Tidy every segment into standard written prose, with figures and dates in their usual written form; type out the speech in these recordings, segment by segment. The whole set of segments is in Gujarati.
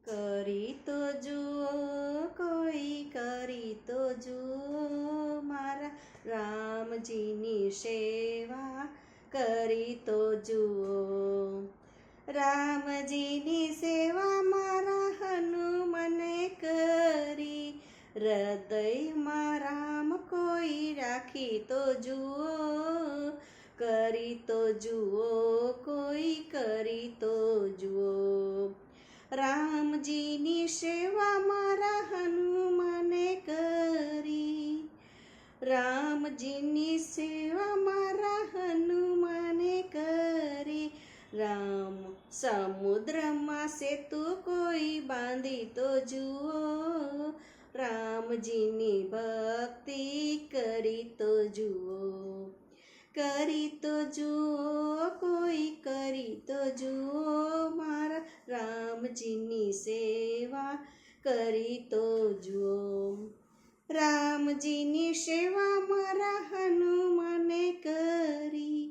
કરી તો જુઓ કોઈ કરી તો જુઓ મારા રામજીની સેવા કરી તો જુઓ રામજીની સેવા મારા હનુમને કરી હૃદયમાં રામ કોઈ રાખી તો જુઓ કરી તો જુઓ કોઈ કરી તો જુઓ રામજીની સેવા મારા હનુમાને કરી રામજીની સેવા મારા હનુમાને કરી રામ સમુદ્રમાં સેતુ કોઈ બાંધી તો જુઓ રામજીની ભક્તિ કરી તો જુઓ કરી તો જુઓ કોઈ કરી તો જુઓ મારા રામજીની સેવા કરી તો જુઓ રામજીની સેવા મારા હનુમાને કરી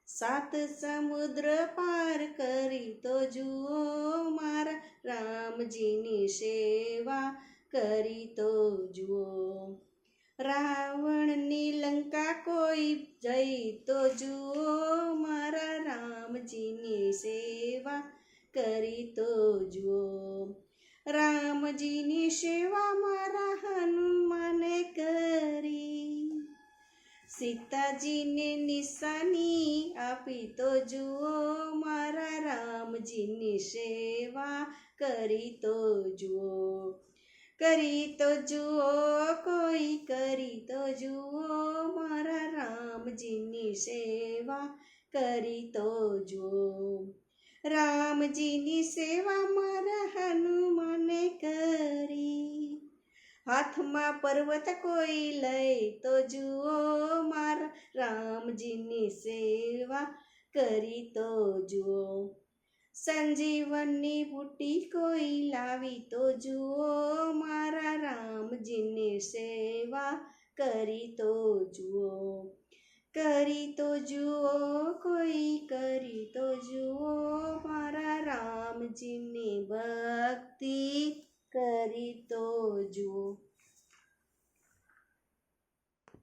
સાત સમુદ્ર પાર કરી તો જુઓ મારા રામજીની સેવા કરી તો જુઓ રાવણની લંકા કોઈ જઈ તો જુઓ મારા રામજીની સેવા કરી તો જુઓ રામજીની સેવા મારા હનુમાને કરી સીતાજીને નિશાની આપી તો જુઓ મારા રામજીની સેવા કરી તો જુઓ કરી તો જુઓ કોઈ કરી તો જુઓ મારા રામજીની સેવા કરી તો જુઓ રામજીની સેવા મારા હનુમાને કરી હાથમાં પર્વત કોઈ લઈ તો જુઓ મારા રામજીની સેવા કરી તો જુઓ સંજીવનની બુટ્ટી કોઈ લાવી તો જુઓ મારા રામજીની સેવા કરી તો જુઓ કરી તો જુઓ કોઈ કરી તો જુઓ